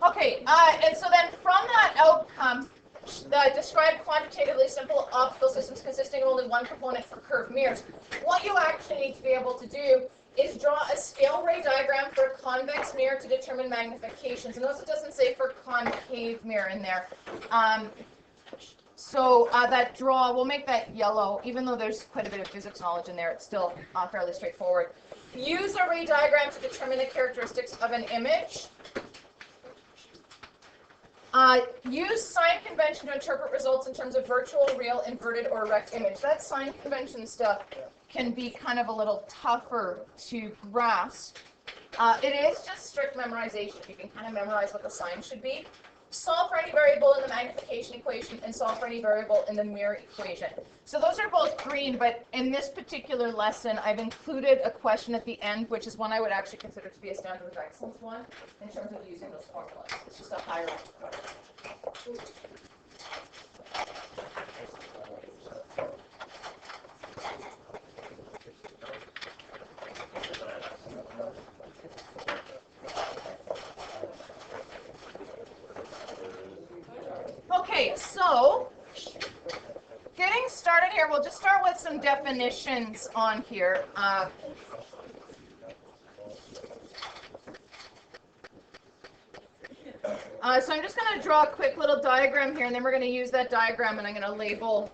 Okay, and so then from that outcome, describe quantitatively simple optical systems consisting of only one component for curved mirrors. What you actually need to be able to do is draw a scale ray diagram for a convex mirror to determine magnifications. And notice it doesn't say for concave mirror in there. So that draw, we'll make that yellow. Even though there's quite a bit of physics knowledge in there, it's still fairly straightforward. Use a ray diagram to determine the characteristics of an image. Use sign convention to interpret results in terms of virtual, real, inverted, or erect image. That sign convention stuff can be kind of a little tougher to grasp. It is just strict memorization. You can kind of memorize what the sign should be. Solve for any variable in the magnification equation and solve for any variable in the mirror equation. So those are both green, but in this particular lesson, I've included a question at the end, which is one I would actually consider to be a standard of excellence one in terms of using those formulas. It's just a higher question. Okay, so getting started here, we'll just start with some definitions on here. So I'm just going to draw a quick little diagram here, and then we're going to use that diagram, and I'm going to label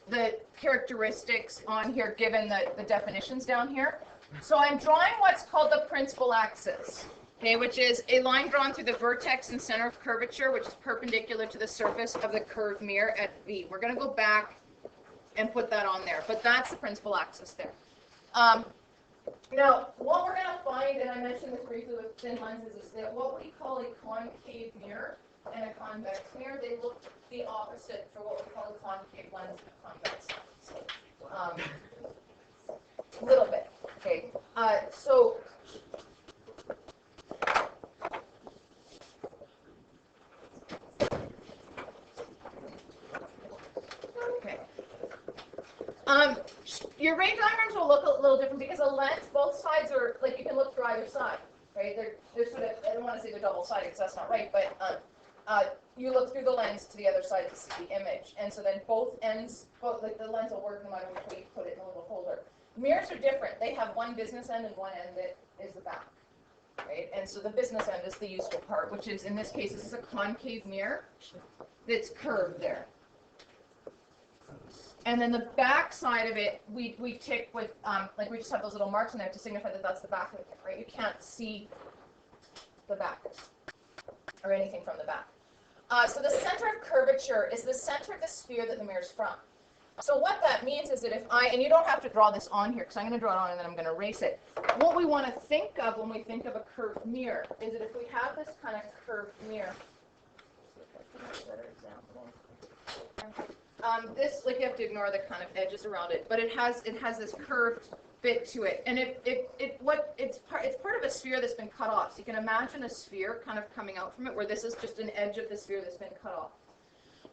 the characteristics on here given the definitions down here. So I'm drawing what's called the principal axis. Okay, which is a line drawn through the vertex and center of curvature, which is perpendicular to the surface of the curved mirror at V. We're going to go back and put that on there, but that's the principal axis there. Now, what we're going to find, and I mentioned this briefly with thin lenses, is that what we call a concave mirror and a convex mirror, they look the opposite for what we call a concave lens and a convex lens. A little bit, okay. So your ray diagrams will look a little different because a lens, both sides are, like, you can look through either side, right? They're sort of, I don't want to say they're double-sided because that's not right, but you look through the lens to the other side to see the image. And so then both ends, like the lens will work no matter which way you put it in a little holder. Mirrors are different. They have one business end and one end that is the back, right? And so the business end is the useful part, which is, in this case, this is a concave mirror that's curved there. And then the back side of it, we tick with, like we just have those little marks in there to signify that that's the back of it, right? You can't see the back or anything from the back. So the center of curvature is the center of the sphere that the mirror is from. So what that means is that if and you don't have to draw this on here because I'm going to draw it on and then I'm going to erase it. What we want to think of when we think of a curved mirror is that if we have this kind of curved mirror, this, like, you have to ignore the kind of edges around it, but it has this curved bit to it, and it's part of a sphere that's been cut off. So you can imagine a sphere kind of coming out from it, where this is just an edge of the sphere that's been cut off.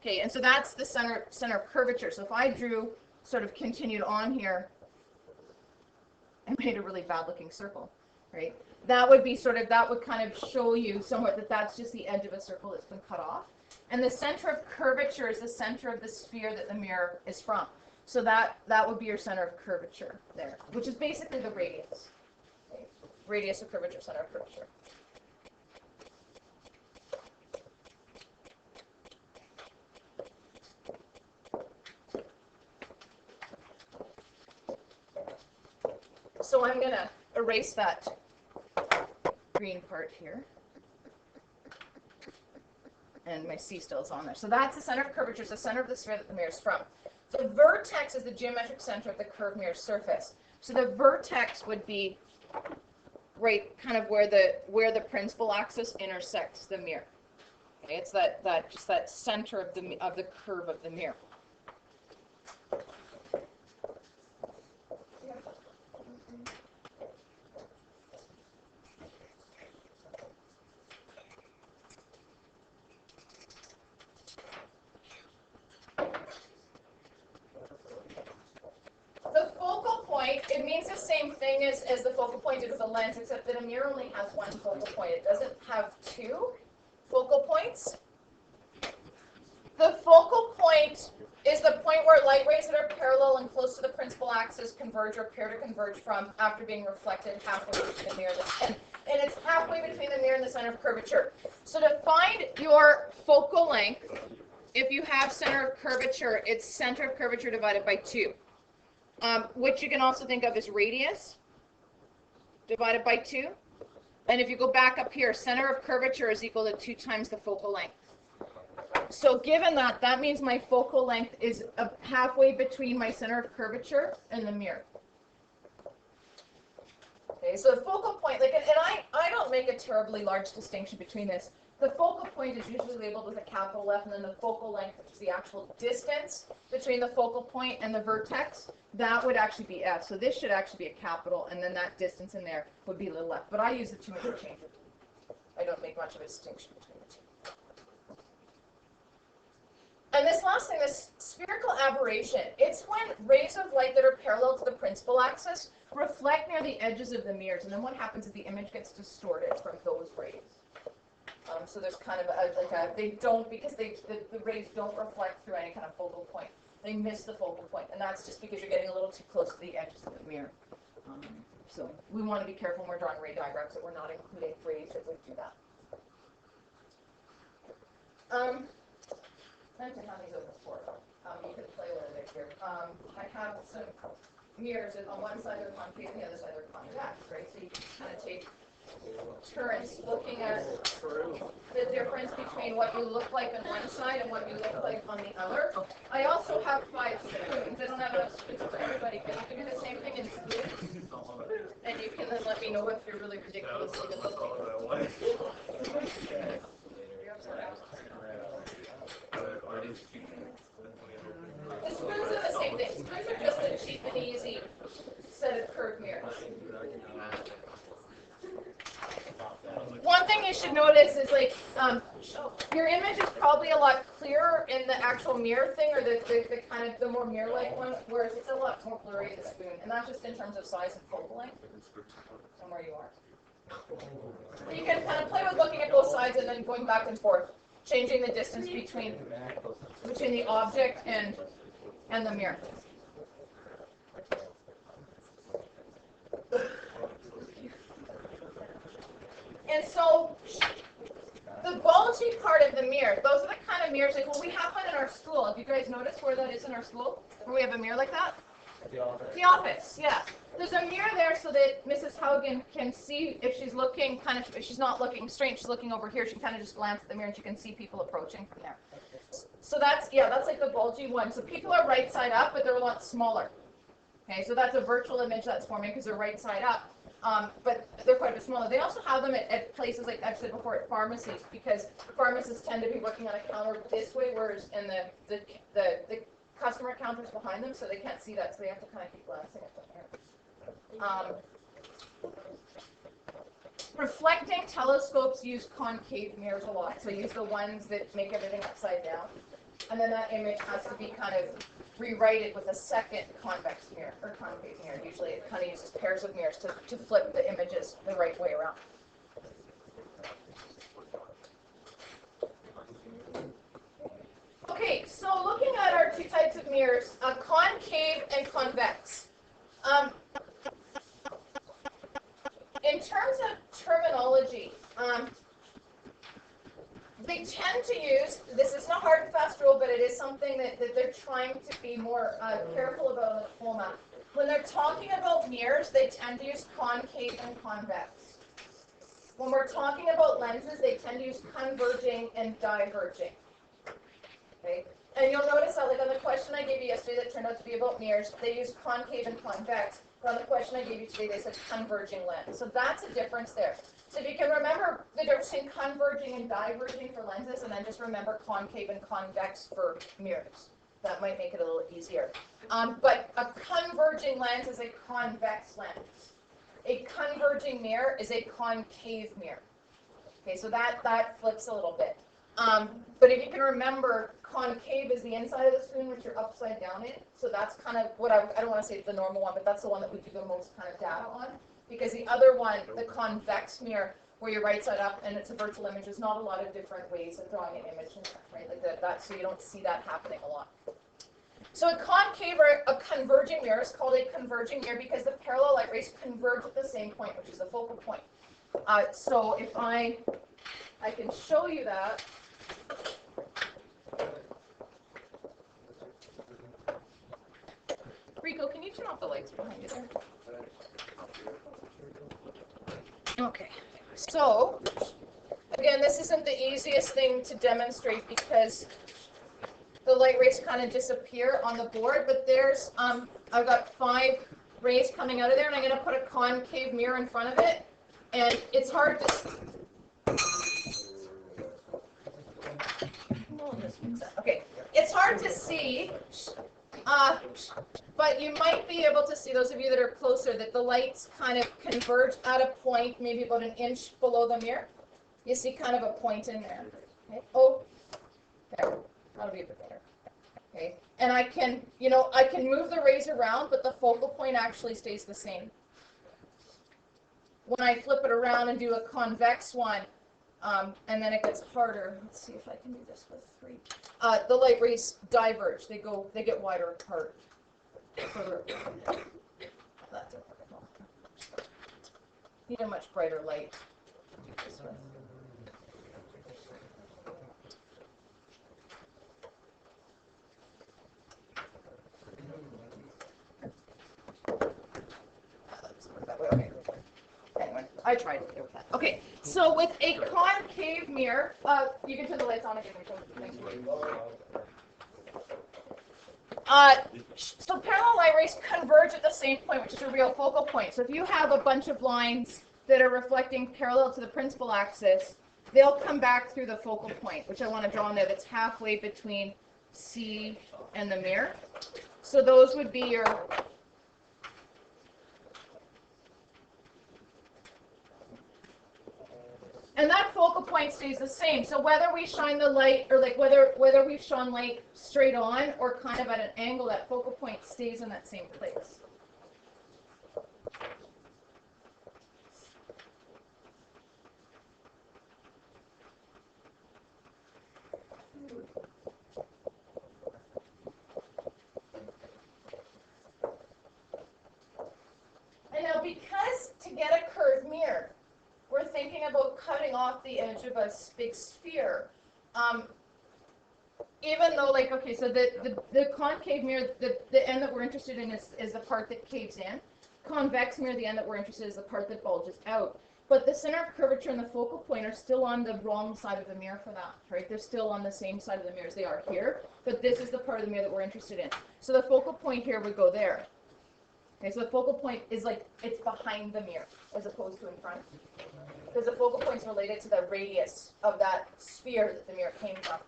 Okay, and so that's the center of curvature. So if I drew, sort of continued on here, I made a really bad-looking circle, right? That would be that would kind of show you somewhat that that's just the edge of a circle that's been cut off. And the center of curvature is the center of the sphere that the mirror is from. So that would be your center of curvature there, which is basically the radius. Okay? Radius of curvature, center of curvature. So I'm going to erase that green part here. And my C still is on there. So that's the center of curvature, it's the center of the sphere that the mirror is from. So the vertex is the geometric center of the curved mirror surface. So the vertex would be right kind of where the principal axis intersects the mirror. Okay, it's that center of the curve of the mirror. means the same thing as the focal point with a lens, except that a mirror only has one focal point. It doesn't have two focal points. The focal point is the point where light rays that are parallel and close to the principal axis converge or appear to converge from after being reflected halfway between the mirror and it's halfway between the mirror and the center of curvature. So to find your focal length, if you have center of curvature, it's center of curvature divided by 2, which you can also think of as radius divided by 2. And if you go back up here, center of curvature is equal to 2 times the focal length. So given that, that means my focal length is halfway between my center of curvature and the mirror. Okay, so the focal point, like, and I don't make a terribly large distinction between this. The focal point is usually labeled with a capital F, and then the focal length, which is the actual distance between the focal point and the vertex, that would actually be F. So this should actually be a capital, and then that distance in there would be a little F. But I use the two interchangeably. I don't make much of a distinction between the two. And this last thing, this spherical aberration, it's when rays of light that are parallel to the principal axis reflect near the edges of the mirrors, and then what happens is the image gets distorted from those rays. So there's kind of they don't, because the rays don't reflect through any kind of focal point. They miss the focal point, and that's just because you're getting a little too close to the edges of the mirror. So we want to be careful when we're drawing ray diagrams that we're not including rays that would do that. I have to have these open for you can play with it here. I have some mirrors, and on one side they're concave, and the other side they're convex, right? So you can kind of take turns looking at the difference between what you look like on one side and what you look like on the other. I also have 5 spoons. I don't have enough spoons for everybody, but you can do the same thing in spoons, and you can then let me know if you're really ridiculous. The spoons are the same thing. Spoons are just a cheap and easy set of curved mirrors. One thing you should notice is, like, your image is probably a lot clearer in the actual mirror thing, or the kind of the more mirror-like one, whereas it's a lot more blurry in the spoon, and that's just in terms of size and focal length and where you are. You can kind of play with looking at both sides and then going back and forth, changing the distance between the object and the mirror. And so the bulgy part of the mirror, those are the kind of mirrors, like, well, we have one in our school. Have you guys noticed where that is in our school? Where we have a mirror like that? The office. The office, yeah. There's a mirror there so that Mrs. Haugen can see if she's looking kind of, if she's not looking straight, she's looking over here, she can kind of just glance at the mirror and she can see people approaching from there. So that's, yeah, that's like the bulgy one. So people are right side up, but they're a lot smaller. Okay, so that's a virtual image that's forming because they're right side up. But they're quite a bit smaller. They also have them at places, like I've said before, at pharmacies, because pharmacists tend to be working on a counter this way, whereas in the customer counter's behind them, so they can't see that, so they have to kind of keep glancing at them. Reflecting telescopes use concave mirrors a lot, so use the ones that make everything upside down. And then that image has to be kind of rewrite with a second convex mirror, or concave mirror. Usually it kind of uses pairs of mirrors to flip the images the right way around. Okay, so looking at our 2 types of mirrors, concave and convex. In terms of terminology, they tend to use, this isn't a hard and fast rule, but it is something that they're trying to be more careful about in the diploma. When they're talking about mirrors, they tend to use concave and convex. When we're talking about lenses, they tend to use converging and diverging. Okay? And you'll notice that, like, on the question I gave you yesterday that turned out to be about mirrors, they used concave and convex. But on the question I gave you today, they said converging lens. So that's a difference there. So if you can remember the difference between converging and diverging for lenses, and then just remember concave and convex for mirrors. That might make it a little easier. But a converging lens is a convex lens. A converging mirror is a concave mirror. Okay, so that flips a little bit. But if you can remember, concave is the inside of the spoon, which you're upside down in. So that's kind of what I don't want to say the normal one, but that's the one that we do the most kind of data on. Because the other one, the convex mirror, where you're right side up and it's a virtual image, there's not a lot of different ways of drawing an image, right? Like that, so you don't see that happening a lot. So a concave or a converging mirror is called a converging mirror because the parallel light rays converge at the same point, which is the focal point. So if I can show you that. Rico, can you turn off the lights behind you there? Okay. So, again, this isn't the easiest thing to demonstrate because the light rays kind of disappear on the board, but there's, I've got 5 rays coming out of there, and I'm going to put a concave mirror in front of it, and it's hard to... Okay, it's hard to see, but you might be able to see, those of you that are closer, that the lights kind of converge at a point, maybe about an inch below the mirror. You see kind of a point in there. Okay. Oh, there. That'll be a bit better. Okay. And I can, I can move the rays around, but the focal point actually stays the same. When I flip it around and do a convex one, and then it gets harder. Let's see if I can do this with 3. The light rays diverge. They get wider apart. That's it. Need a much brighter light. This one. Okay. Anyway, I tried to do that. Okay, so with a concave mirror, you can turn the lights on again. So parallel light rays converge at the same point, which is a real focal point. So if you have a bunch of lines that are reflecting parallel to the principal axis, they'll come back through the focal point, which I want to draw on there, that's halfway between C and the mirror. So those would be your... And that focal point stays the same. So whether we shine the light, or like whether we've shone light straight on or kind of at an angle, that focal point stays in that same place. And now because to get a curved mirror, we're thinking about cutting off the edge of a big sphere. Even though, like, okay, so the concave mirror, the end that we're interested in is the part that caves in. Convex mirror, the end that we're interested in is the part that bulges out. But the center of curvature and the focal point are still on the wrong side of the mirror for that, right? They're still on the same side of the mirror as they are here, but this is the part of the mirror that we're interested in. So the focal point here would go there. Okay, so the focal point is like, it's behind the mirror as opposed to in front. Because the focal point is related to the radius of that sphere that the mirror came from.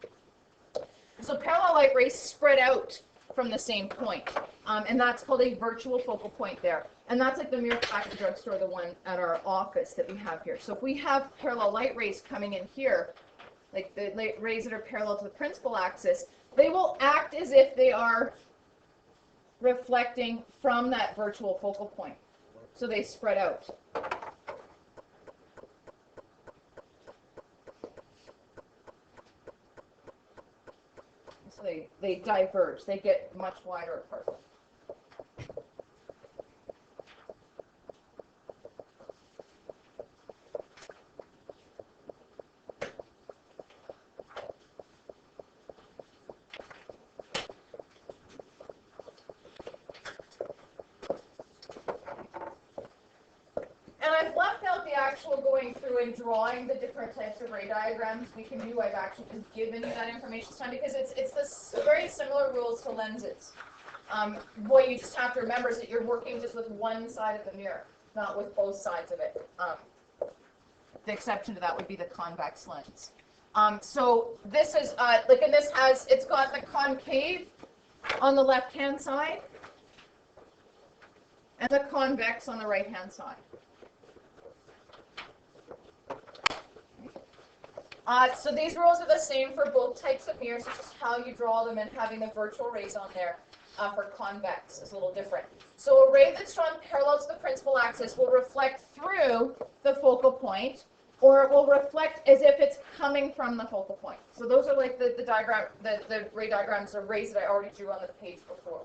So parallel light rays spread out from the same point, and that's called a virtual focal point there. And that's like the mirror back at the drugstore, the one at our office that we have here. So if we have parallel light rays coming in here, like the light rays that are parallel to the principal axis, they will act as if they are reflecting from that virtual focal point. So they spread out. So they diverge. They get much wider apart. Going through and drawing the different types of ray diagrams we can do. I've actually just given you that information this time because it's this very similar rules to lenses. What you just have to remember is that you're working just with one side of the mirror, not with both sides of it. The exception to that would be the convex lens. So this is like, and this has, it's got the concave on the left-hand side and the convex on the right-hand side. So these rules are the same for both types of mirrors. It's just how you draw them and having the virtual rays on there for convex is a little different. So a ray that's drawn parallel to the principal axis will reflect through the focal point, or it will reflect as if it's coming from the focal point. So those are like the diagram, the ray diagrams or rays that I already drew on the page before.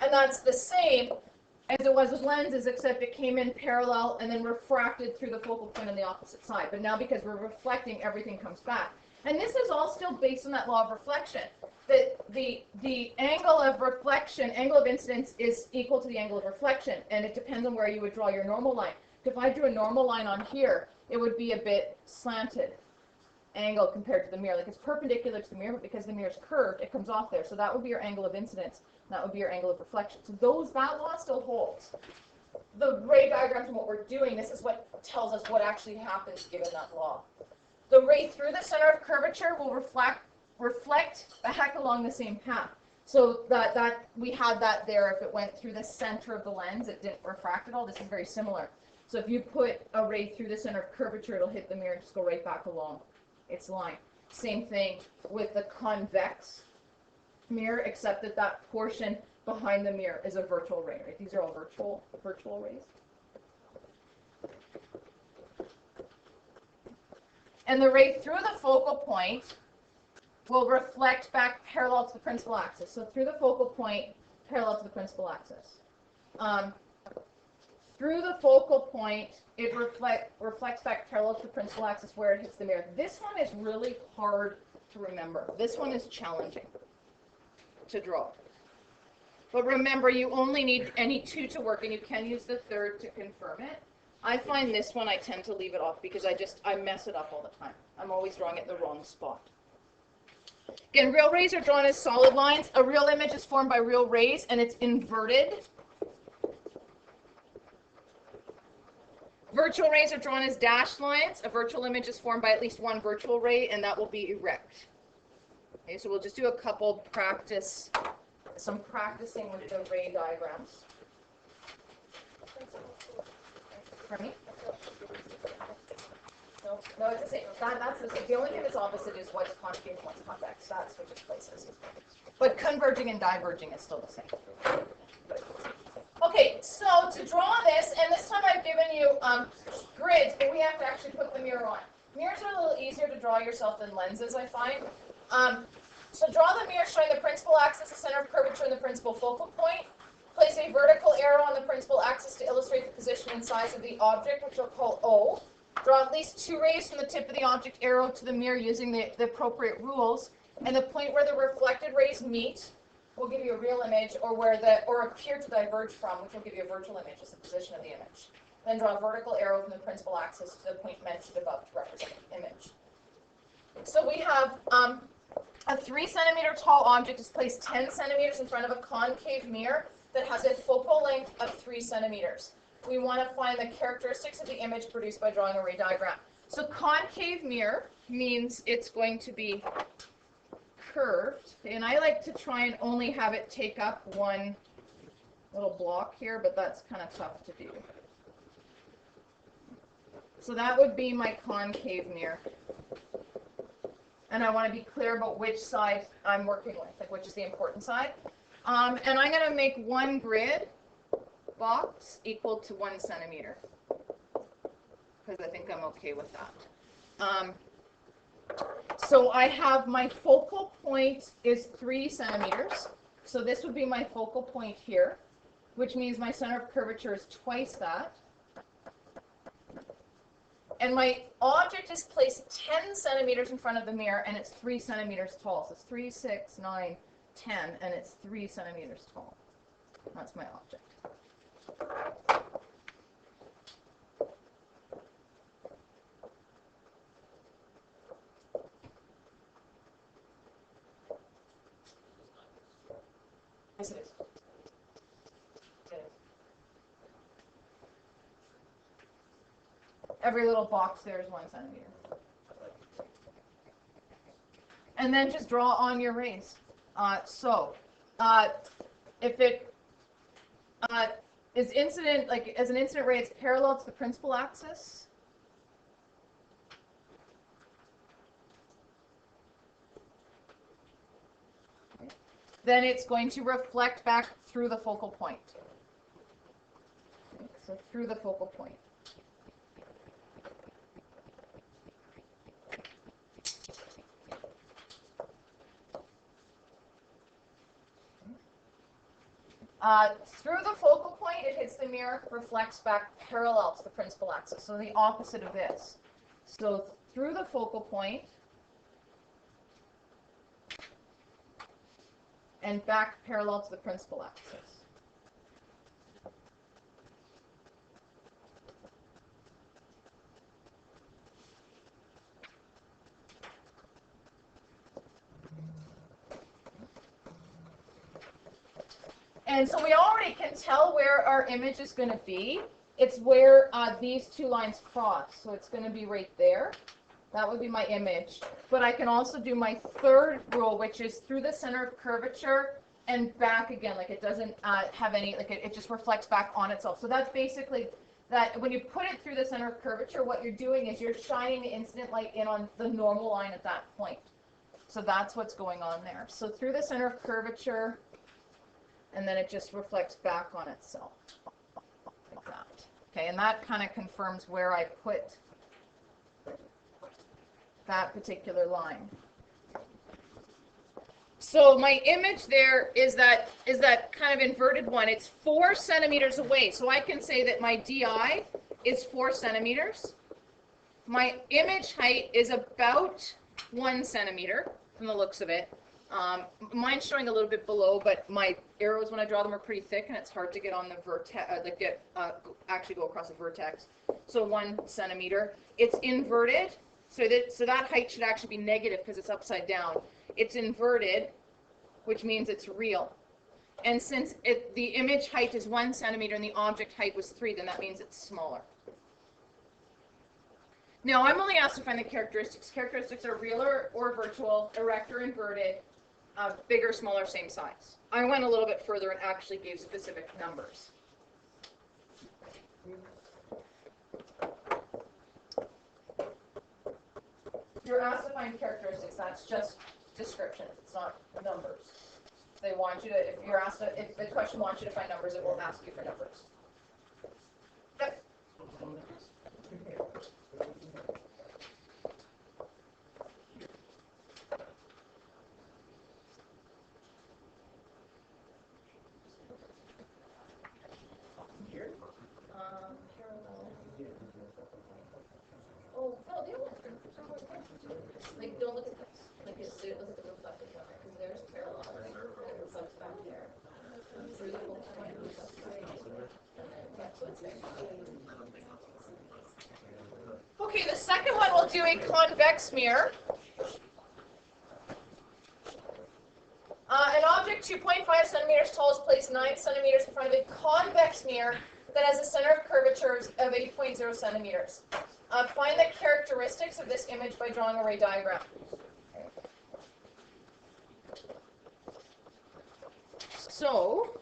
And that's the same as it was with lenses, except it came in parallel and then refracted through the focal point on the opposite side. But now because we're reflecting, everything comes back. And this is all still based on that law of reflection. That the angle of reflection, angle of incidence is equal to the angle of reflection. And it depends on where you would draw your normal line. If I drew a normal line on here, it would be a bit slanted angle compared to the mirror. Like it's perpendicular to the mirror, but because the mirror is curved, it comes off there. So that would be your angle of incidence. That would be your angle of reflection. So that law still holds. The ray diagrams and what we're doing, this is what tells us what actually happens given that law. The ray through the center of curvature will reflect back along the same path. So that we had that there. If it went through the center of the lens, it didn't refract at all. This is very similar. So if you put a ray through the center of curvature, it'll hit the mirror and just go right back along its line. Same thing with the convex mirror, except that portion behind the mirror is a virtual ray. Right? These are all virtual rays. And the ray through the focal point will reflect back parallel to the principal axis. So through the focal point, parallel to the principal axis. Through the focal point, it reflects back parallel to the principal axis where it hits the mirror. This one is really hard to remember. This one is challenging to draw. But remember, you only need any two to work, and you can use the third to confirm it. I find this one I tend to leave it off because I mess it up all the time. I'm always drawing it in the wrong spot. Again, real rays are drawn as solid lines. A real image is formed by real rays, and it's inverted. Virtual rays are drawn as dashed lines. A virtual image is formed by at least one virtual ray, and that will be erect. Okay, so we'll just do a couple some practicing with the ray diagrams. Pardon me? No, it's the same. That's the same. The only thing that's opposite is what's concave and what's convex. That switches places. But converging and diverging is still the same. Okay, so to draw this, and this time I've given you grids, but we have to actually put the mirror on. Mirrors are a little easier to draw yourself than lenses, I find. So draw the mirror showing the principal axis, the center of curvature, and the principal focal point. Place a vertical arrow on the principal axis to illustrate the position and size of the object, which we'll call O. Draw at least two rays from the tip of the object arrow to the mirror using the appropriate rules. And the point where the reflected rays meet will give you a real image, or appear to diverge from, which will give you a virtual image as the position of the image. Then draw a vertical arrow from the principal axis to the point mentioned above to represent the image. So we have a 3 centimeter tall object is placed 10 centimeters in front of a concave mirror that has a focal length of 3 centimeters. We want to find the characteristics of the image produced by drawing a ray diagram. So concave mirror means it's going to be curved, and I like to try and only have it take up one little block here, but that's kind of tough to do. So that would be my concave mirror. And I want to be clear about which side I'm working with, like which is the important side. And I'm going to make one grid box equal to 1 centimeter, because I think I'm okay with that. So I have my focal point is 3 centimeters. So this would be my focal point here, which means my center of curvature is twice that. And my object is placed 10 centimeters in front of the mirror, and it's 3 centimeters tall. So it's 3, 6, 9, 10, and it's 3 centimeters tall. That's my object. Yes, it is. Every little box there is 1 centimeter. And then just draw on your rays. If it is incident, like as an incident ray, it's parallel to the principal axis. then it's going to reflect back through the focal point. Okay, so through the focal point. Through the focal point, it hits the mirror, reflects back parallel to the principal axis, so the opposite of this. So through the focal point and back parallel to the principal axis. And so we already can tell where our image is going to be. It's where these two lines cross. So it's going to be right there. That would be my image. But I can also do my third rule, which is through the center of curvature and back again. Like it doesn't have any, like it just reflects back on itself. So that's basically that when you put it through the center of curvature, what you're doing is you're shining the incident light in on the normal line at that point. So that's what's going on there. So through the center of curvature, and then it just reflects back on itself, like that. Okay, and that kind of confirms where I put that particular line. So my image there is that kind of inverted one. It's 4 centimeters away. So I can say that my DI is 4 centimeters. My image height is about 1 centimeter from the looks of it. Mine's showing a little bit below, but my arrows, when I draw them, are pretty thick, and it's hard to get on the vertex, actually go across the vertex. So 1 centimeter. It's inverted, so that height should actually be negative because it's upside down. It's inverted, which means it's real. And since the image height is 1 centimeter and the object height was 3, then that means it's smaller. Now, I'm only asked to find the characteristics. Characteristics are real or virtual, erect or inverted, bigger, smaller, same size. I went a little bit further and actually gave specific numbers. You're asked to find characteristics. That's just descriptions. It's not numbers. They want you to, if the question wants you to find numbers, it will ask you for numbers. Yep. Oh, no, they don't look like, don't look at this. Like, look at the reflected one, because there's parallel, right? It reflects back there. Through the whole point, it reflects back. And then that's what's there. Okay, the second one we'll do a convex mirror. An object 2.5 centimeters tall is placed 9 centimeters in front of a convex mirror that has a center of curvature of 8.0 centimeters. Find the characteristics of this image by drawing a ray diagram. So,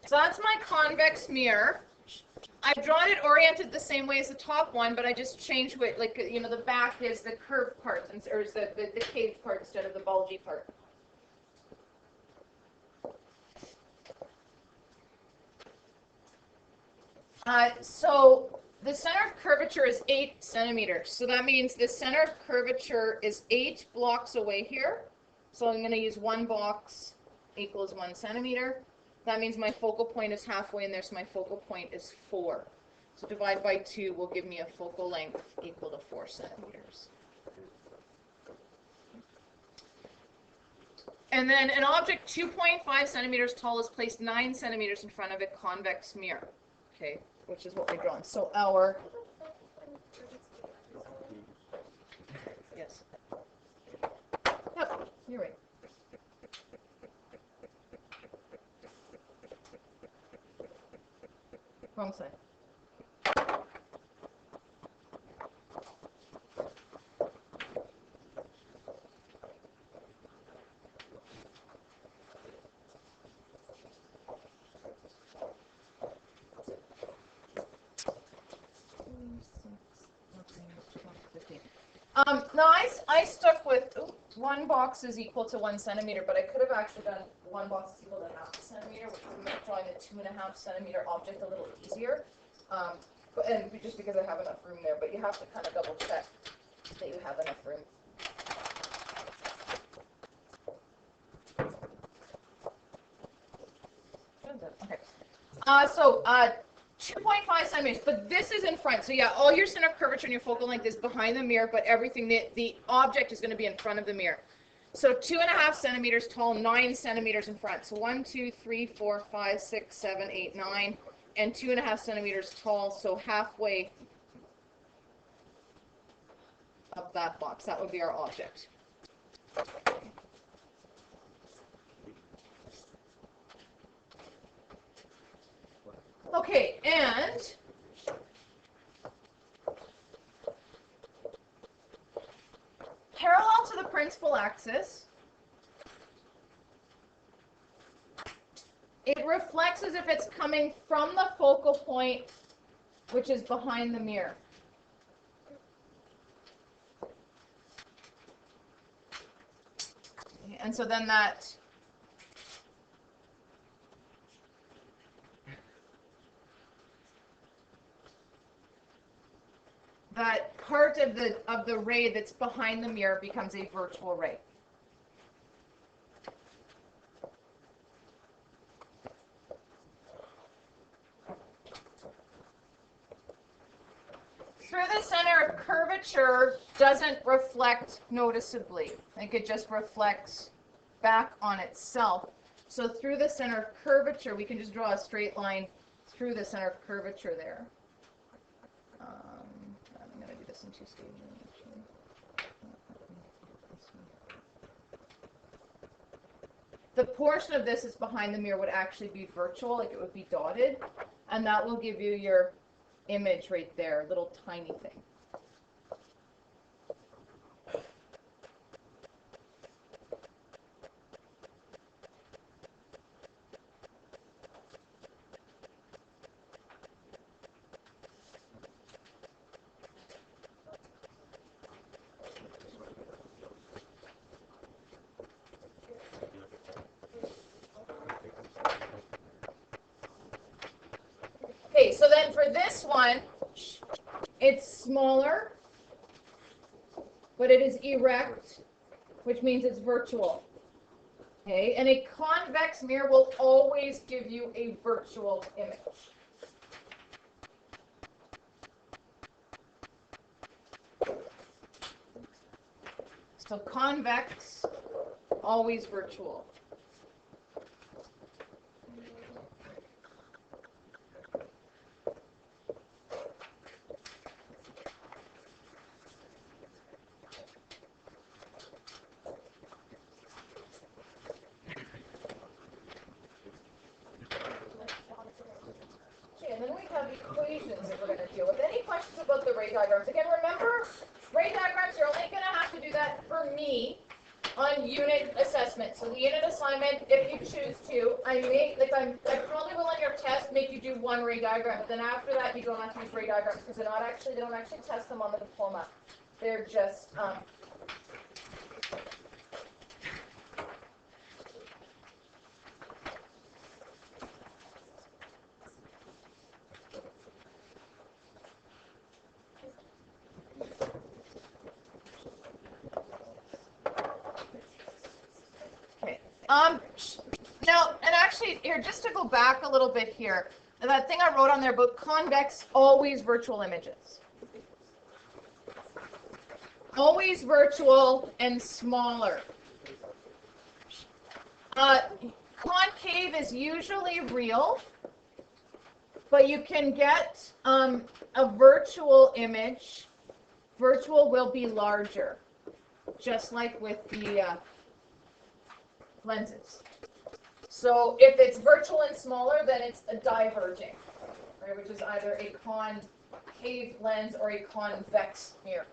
so that's my convex mirror. I've drawn it oriented the same way as the top one, but I just changed it, like, you know, the back is the curved part, or is the caved part instead of the bulgy part. So the center of curvature is 8 centimeters. So that means the center of curvature is 8 blocks away here. So I'm going to use 1 box equals 1 centimeter. That means my focal point is halfway in there, so my focal point is 4. So divide by 2 will give me a focal length equal to 4 centimeters. And then an object 2.5 centimeters tall is placed 9 centimeters in front of a convex mirror, okay, which is what we're drawing. So our, yes, yep, you're right. Wrong side. No, I stuck with 1 box is equal to 1 centimeter, but I could have actually done 1 box is equal to half a centimeter, which would make drawing the 2.5 centimeter object a little easier. And just because I have enough room there, but you have to kind of double check that you have enough room. Okay. So 2.5 centimeters, but this is in front. So yeah, all your center of curvature and your focal length is behind the mirror, but everything, the object is going to be in front of the mirror. So 2.5 centimeters tall, 9 centimeters in front. So 1, 2, 3, 4, 5, 6, 7, 8, 9, and 2.5 centimeters tall. So halfway up that box, that would be our object. Okay, and parallel to the principal axis, it reflects as if it's coming from the focal point, which is behind the mirror. And so then that part of the ray that's behind the mirror becomes a virtual ray. Through the center of curvature doesn't reflect noticeably. Like it just reflects back on itself. So through the center of curvature, we can just draw a straight line through the center of curvature there. I'm going to do this in 2 stages. The portion of this is behind the mirror would actually be virtual, like it would be dotted, and that will give you your image right there, little tiny thing. Okay, so then for this one, it's smaller, but it is erect, which means it's virtual. Okay, and a convex mirror will always give you a virtual image. So convex, always virtual. And then we have equations that we're going to deal with. Any questions about the ray diagrams? Again, remember, ray diagrams, you're only going to have to do that for me on unit assessment. So the unit assignment, if you choose to, I probably will on your test make you do 1 ray diagram, but then after that you don't have to use ray diagrams because they don't actually test them on the diploma. They're just now, and actually, here, just to go back a little bit here, that thing I wrote on there about convex, always virtual images. Always virtual and smaller. Concave is usually real, but you can get a virtual image. Virtual will be larger, just like with the lenses. So if it's virtual and smaller, then it's a diverging, right, which is either a concave lens or a convex mirror.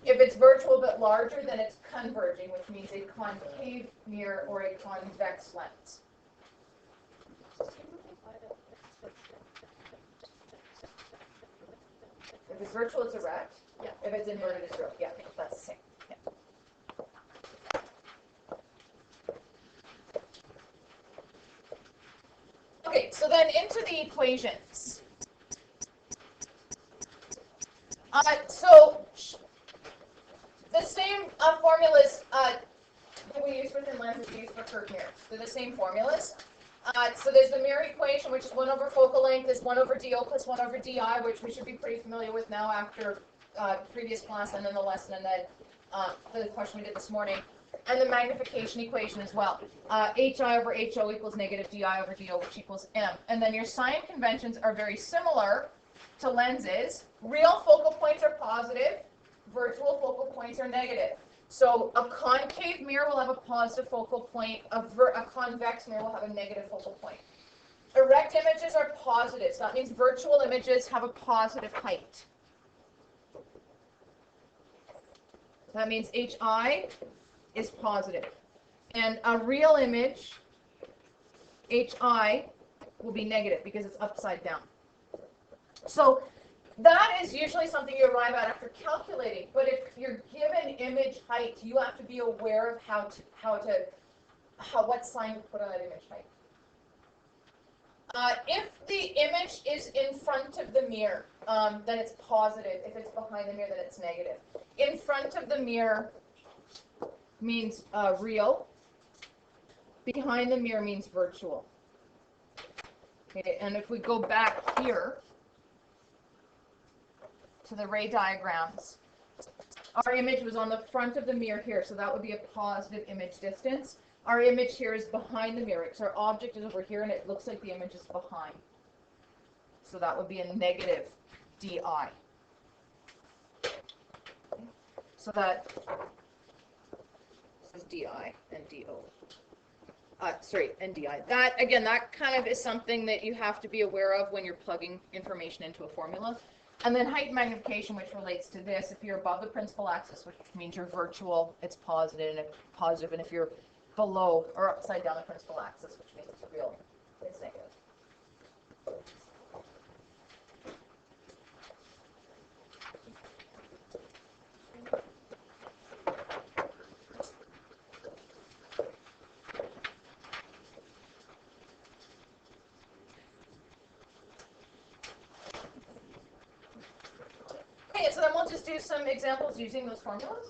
If it's virtual but larger, then it's converging, which means a concave mirror or a convex lens. If it's virtual, it's erect. Yeah, if it's inverted, it's real. Yeah, that's the same. Yeah. Okay, so then into the equations. So the same formulas that we use for thin lenses we use for curved mirrors. They're the same formulas. So there's the mirror equation, which is 1 over focal length is 1 over DO plus 1 over DI, which we should be pretty familiar with now after previous class and then the lesson and then the question we did this morning. And the magnification equation as well. HI over HO equals negative DI over DO, which equals M. And then your sign conventions are very similar to lenses. Real focal points are positive. Virtual focal points are negative. So a concave mirror will have a positive focal point. A convex mirror will have a negative focal point. Erect images are positive. So that means virtual images have a positive height. That means HI is positive. And a real image, HI, will be negative because it's upside down. So that is usually something you arrive at after calculating. But if you're given image height, you have to be aware of what sign to put on that image height. If the image is in front of the mirror, then it's positive. If it's behind the mirror, then it's negative. In front of the mirror means real. Behind the mirror means virtual. Okay, and if we go back here to the ray diagrams, our image was on the front of the mirror here, so that would be a positive image distance. Our image here is behind the mirror, so our object is over here, and it looks like the image is behind. So that would be a negative DI. So that is DI and DO. And DI. That, again, that kind of is something that you have to be aware of when you're plugging information into a formula. And then height magnification, which relates to this. If you're above the principal axis, which means you're virtual, it's positive. And if you're below or upside down the principal axis, which means it's real, it's negative. Okay, so then we'll just do some examples using those formulas.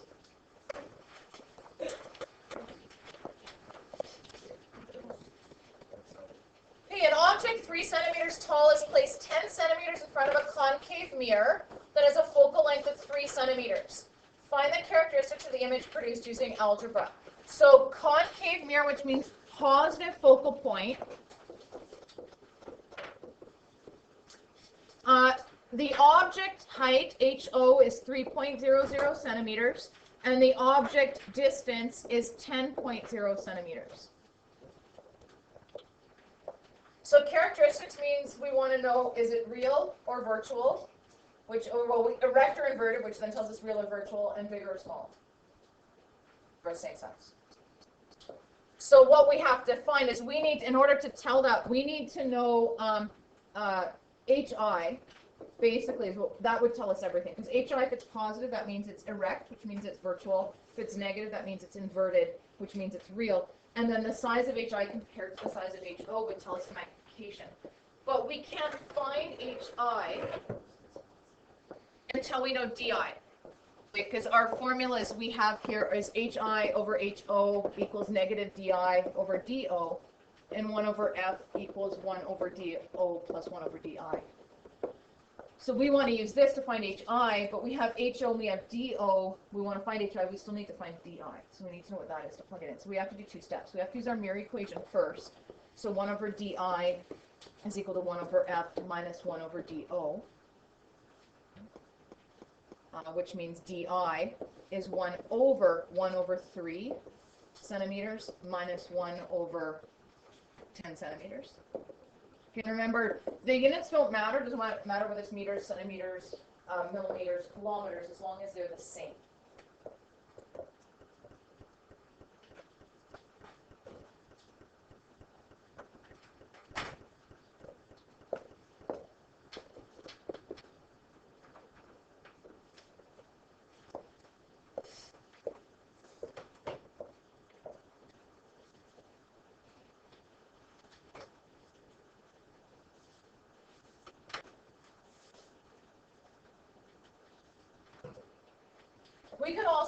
Okay, an object 3 centimeters tall is placed 10 centimeters in front of a concave mirror that has a focal length of 3 centimeters. Find the characteristics of the image produced using algebra. So concave mirror, which means positive focal point. The object height, HO, is 3.00 centimeters, and the object distance is 10.0 centimeters. So characteristics means we want to know, is it real or virtual? Erect or inverted, which then tells us real or virtual, and big or small, for the same size. So what we have to find is in order to tell that, we need to know HI. Basically, that would tell us everything. Because HI, if it's positive, that means it's erect, which means it's virtual. If it's negative, that means it's inverted, which means it's real. And then the size of HI compared to the size of HO would tell us the magnification. But we can't find HI until we know DI. Because our formulas we have here is HI over HO equals negative DI over DO, and 1 over F equals 1 over DO plus 1 over DI. So we want to use this to find HI, but we have HO and we have DO. We want to find HI, we still need to find DI. So we need to know what that is to plug it in. So we have to do 2 steps. We have to use our mirror equation first. So 1 over DI is equal to 1 over F minus 1 over DO, which means DI is 1 over 3 centimeters minus 1 over 10 centimeters. And remember, the units don't matter. It doesn't matter whether it's meters, centimeters, millimeters, kilometers, as long as they're the same.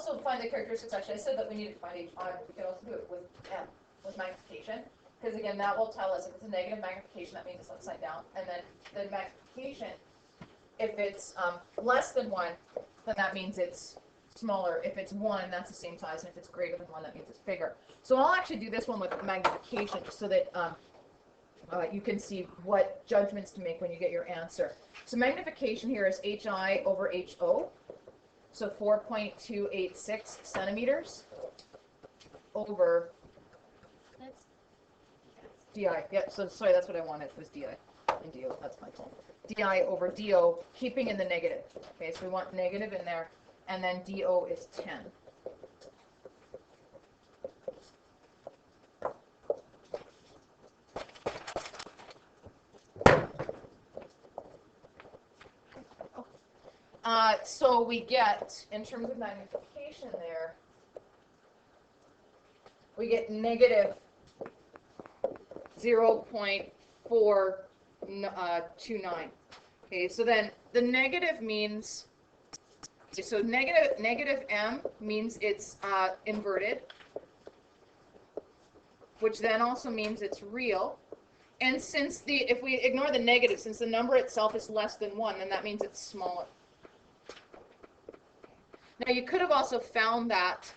also find the characteristics. Actually, I said that we needed to find HI, but we can also do it with M, with magnification. Because again, that will tell us if it's a negative magnification, that means it's upside down. And then the magnification, if it's less than 1, then that means it's smaller. If it's 1, that's the same size. And if it's greater than 1, that means it's bigger. So I'll actually do this one with magnification just so that you can see what judgments to make when you get your answer. So magnification here is HI over HO. So 4.286 centimeters over DI. Yep, so sorry, that's what I wanted, was DI and DO. That's my fault. DI over DO, keeping in the negative. Okay, so we want negative in there, and then DO is 10. So we get, in terms of magnification there, we get negative 0.429. Okay, so then the negative means, so negative M means it's inverted, which then also means it's real. And since if we ignore the negative, since the number itself is less than 1, then that means it's smaller. Now you could have also found that,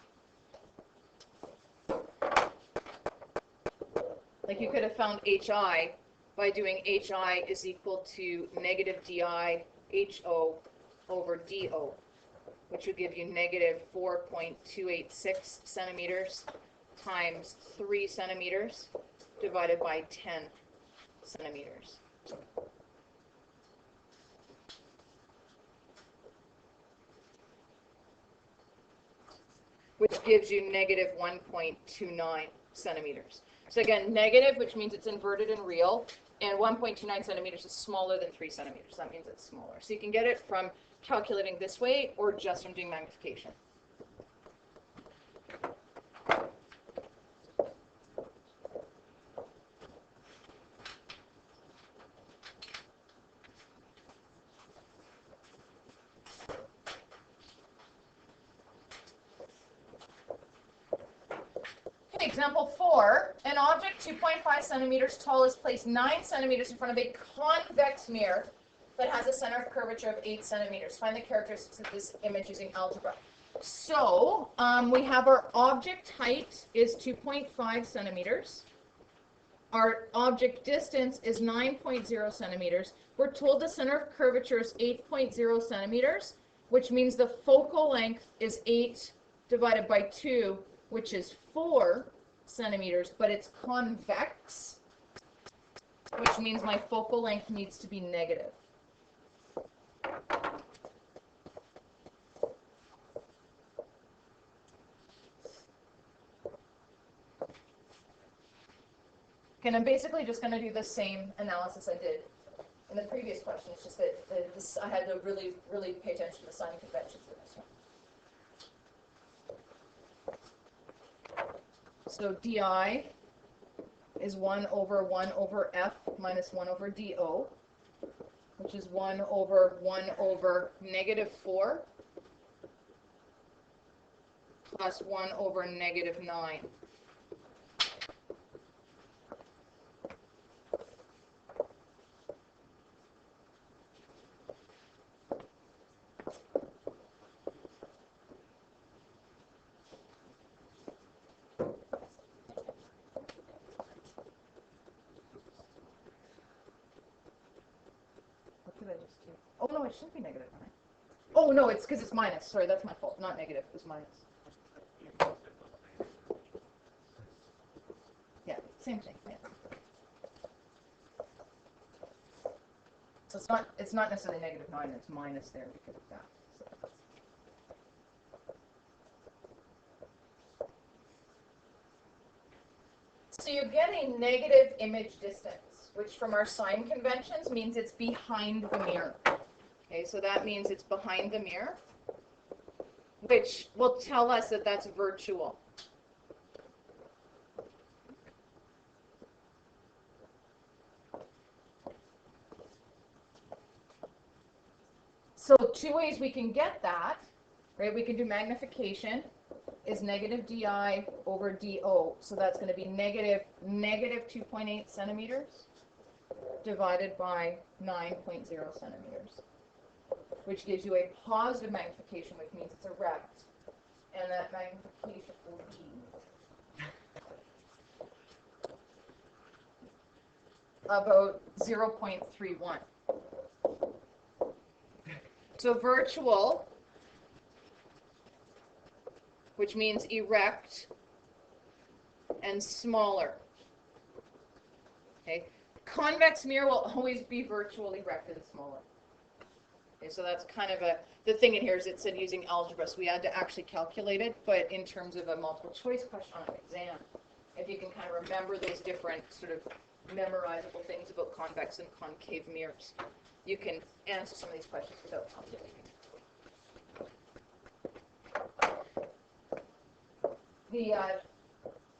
like you could have found HI by doing HI is equal to negative DI HO over DO, which would give you negative 4.286 centimeters times 3 centimeters divided by 10 centimeters. Which gives you negative 1.29 centimeters. So again, negative, which means it's inverted and real, and 1.29 centimeters is smaller than 3 centimeters. That means it's smaller. So you can get it from calculating this way or just from doing magnification. Example 4, an object 2.5 centimeters tall is placed 9 centimeters in front of a convex mirror that has a center of curvature of 8 centimeters. Find the characteristics of this image using algebra. So we have our object height is 2.5 centimeters. Our object distance is 9.0 centimeters. We're told the center of curvature is 8.0 centimeters, which means the focal length is 8 divided by 2, which is 4 centimeters, but it's convex, which means my focal length needs to be negative. Okay, and I'm basically just going to do the same analysis I did in the previous question. It's just that I had to really, really pay attention to the signing conventions in this one. So DI is 1 over F minus 1 over DO, which is 1 over negative 4 plus 1 over negative 9. Oh, no, it should be negative 9. Oh, no, it's because it's minus. Sorry, that's my fault. Not negative. It was minus. Yeah, same thing. Yeah. So it's not necessarily negative 9. It's minus there because of that. So you get a negative image distance, which from our sign conventions means it's behind the mirror. Okay, so that means it's behind the mirror, which will tell us that that's virtual. So 2 ways we can get that. right? We can do magnification is negative DI over DO. So that's going to be negative 2.8 centimeters divided by 9.0 centimeters, which gives you a positive magnification, which means it's erect. And that magnification will be about 0.31. So virtual, which means erect and smaller. Okay. Convex mirror will always be virtual, erect, and smaller. Okay, so that's kind of the thing in here is it said using algebra, so we had to actually calculate it, but in terms of a multiple choice question on an exam, if you can kind of remember those different sort of memorizable things about convex and concave mirrors, you can answer some of these questions without calculating. The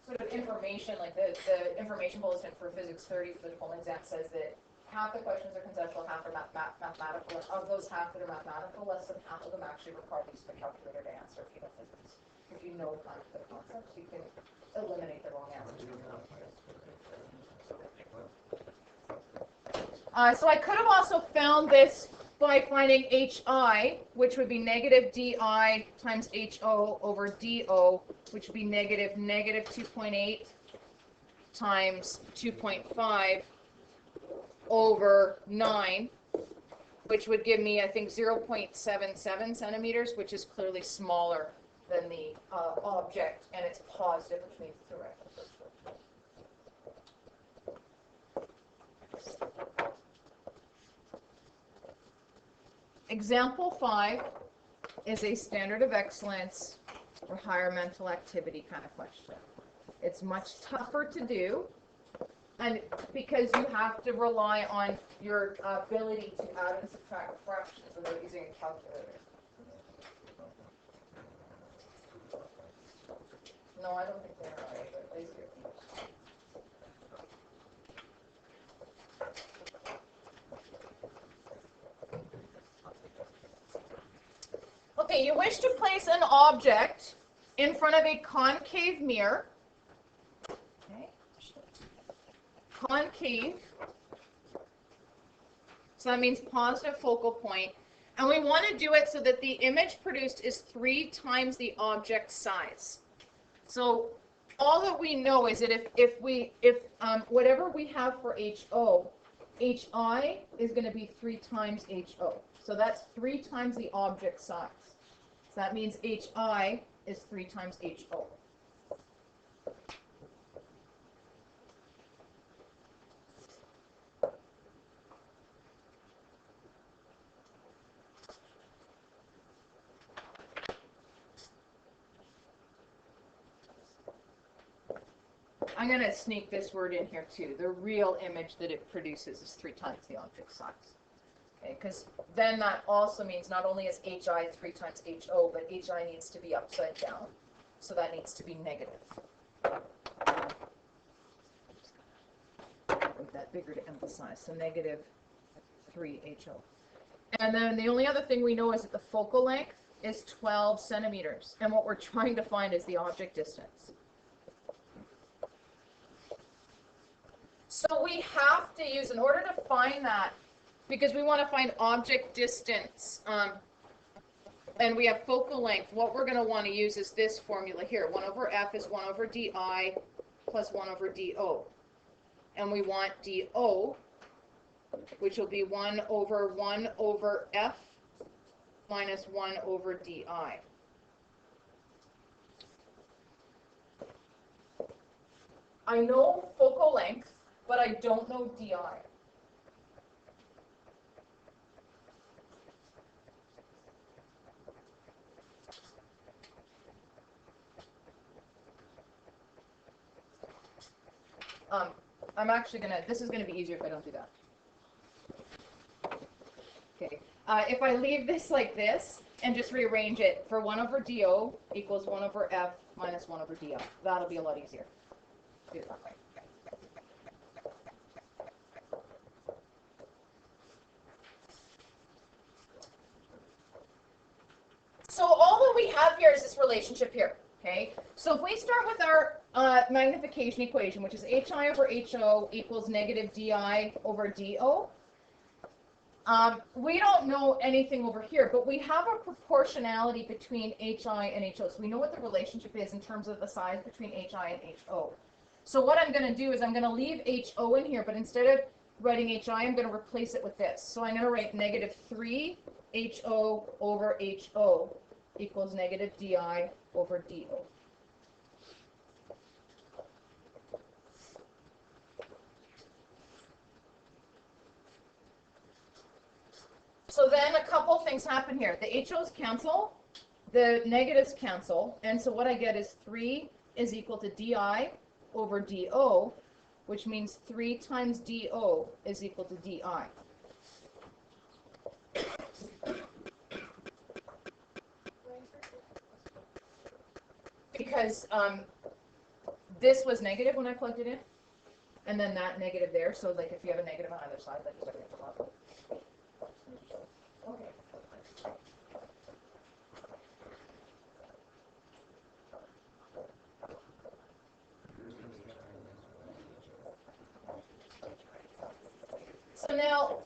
sort of information, like the information bulletin for Physics 30 for the diploma exam says that half the questions are conceptual, half are mathematical. Of those half that are mathematical, less than half of them actually require the use of a calculator to answer if you know physics. If you know kind of the concepts, you can eliminate the wrong answers. So I could have also found this by finding HI, which would be negative DI times HO over DO, which would be negative 2.8 times 2.5 over 9, which would give me, I think, 0.77 centimeters, which is clearly smaller than the object, and it's positive, which means it's erect. Example 5 is a standard of excellence or higher mental activity kind of question. It's much tougher to do, and because you have to rely on your ability to add and subtract fractions without using a calculator. No, I don't think they're right, but they do. Okay, you wish to place an object in front of a concave mirror. Okay. Concave. So that means positive focal point. And we want to do it so that the image produced is 3 times the object size. So all that we know is that if whatever we have for HO, HI is going to be 3 times HO. So that's 3 times the object size. So that means HI is 3 times HO. I'm going to sneak this word in here too. The real image that it produces is 3 times the object size. Okay, because then that also means not only is HI 3 times HO, but HI needs to be upside down. So that needs to be negative. Make that bigger to emphasize. So negative 3HO. And then the only other thing we know is that the focal length is 12 centimeters. And what we're trying to find is the object distance. So we have to use, in order to find that, because we want to find object distance, and we have focal length, what we're going to want to use is this formula here. 1 over F is 1 over DI plus 1 over DO. And we want DO, which will be 1 over F minus 1 over DI. I know focal length, but I don't know DI. I'm actually this is gonna be easier if I don't do that. Okay, if I leave this like this and just rearrange it for 1 over DO equals 1 over F minus 1 over DI. That'll be a lot easier. Do it that way. So all that relationship here. Okay, so if we start with our magnification equation, which is HI over HO equals negative DI over DO, we don't know anything over here, but we have a proportionality between HI and HO. So we know what the relationship is in terms of the size between HI and HO. So what I'm going to do is I'm going to leave HO in here, but instead of writing HI, I'm going to replace it with this. So I'm going to write negative 3 HO over HO equals negative DI over DO. So then a couple things happen here. The HOs cancel, the negatives cancel, and so what I get is 3 is equal to DI over DO, which means 3 times DO is equal to DI. Because this was negative when I plugged it in, and then that negative there, so like if you have a negative on either side, that just everything come up. Okay. So now,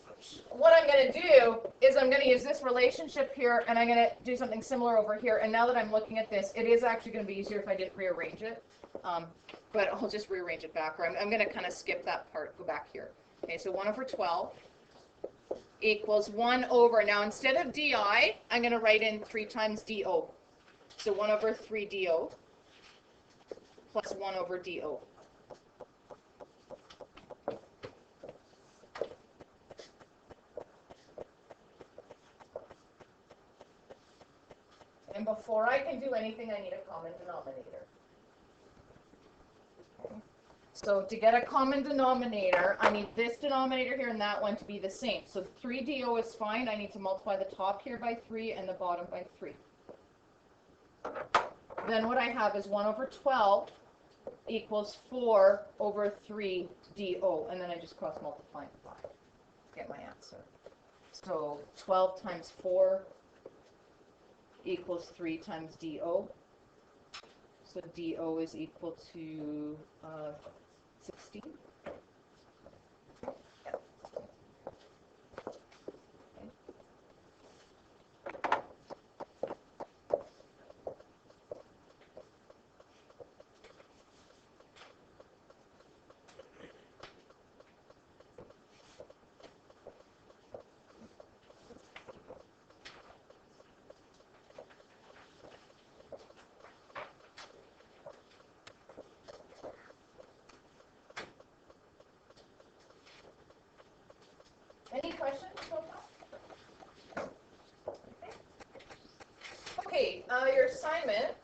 what I'm going to do is I'm going to use this relationship here, and I'm going to do something similar over here. And now that I'm looking at this, it is actually going to be easier if I didn't rearrange it. But I'll just rearrange it back, or I'm going to kind of skip that part, go back here. Okay, so 1 over 12 equals 1 over, now instead of DI, I'm going to write in 3 times DO. So 1 over 3 DO plus 1 over DO. And before I can do anything, I need a common denominator. Okay. So to get a common denominator, I need this denominator here and that one to be the same. So 3DO is fine. I need to multiply the top here by 3 and the bottom by 3. Then what I have is 1 over 12 equals 4 over 3DO. And then I just cross multiply and 5 to get my answer. So 12 times 4 equals 3 times DO. So DO is equal to 16. Yep. Any questions about that? Okay, your assignment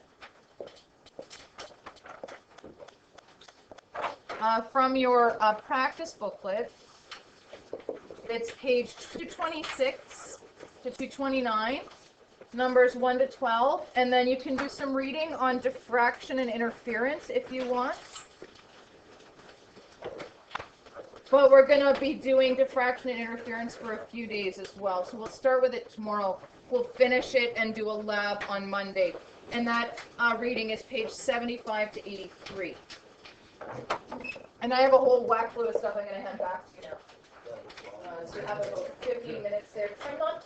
from your practice booklet, it's page 226 to 229, numbers 1 to 12, and then you can do some reading on diffraction and interference if you want. But we're going to be doing diffraction and interference for a few days as well. So we'll start with it tomorrow. We'll finish it and do a lab on Monday. And that reading is page 75 to 83. And I have a whole whack load of stuff I'm going to hand back to you now. So you have about 15 minutes there. I'm not